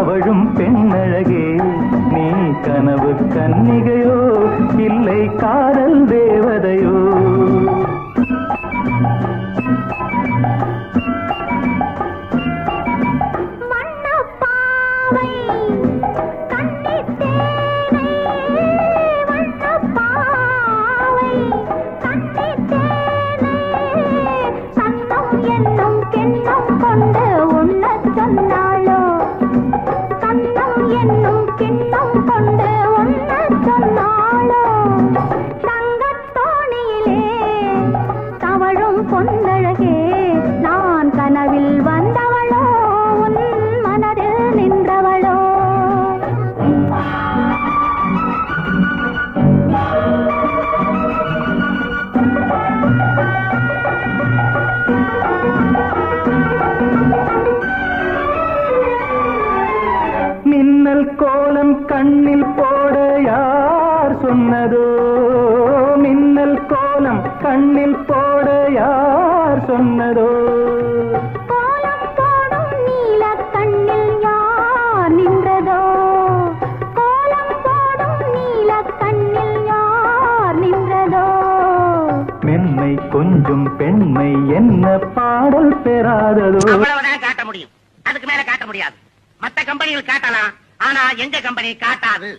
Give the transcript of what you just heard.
தவழும் பெண்ணழகே நீ கனவு கன்னிகையோ இல்லை காதல் தேவதையோ பொன்னழகே நான் கனவில் வந்தவளோ உன் மனதில் நின்றவளோ மின்னல் கோலம் கண்ணில் போட யார் சொன்னதோ மின்னல் கோலம் கண்ணில் போட யார் சொன்னதோ கோலம் போடும் நீல கண்ணில் யார் நின்றதோ கோலம் போடும் நீல கண்ணில் யார் நின்றதோ மென்மை கொஞ்சம் பெண்மை என்ன பாடல் பெறாததோ அவ்வளவுதான் காட்ட முடியும் அதுக்கு மேல காட்ட முடியாது மத்த கம்பெனிகள் காட்டலாம் ஆனா எங்க கம்பெனி காட்டாது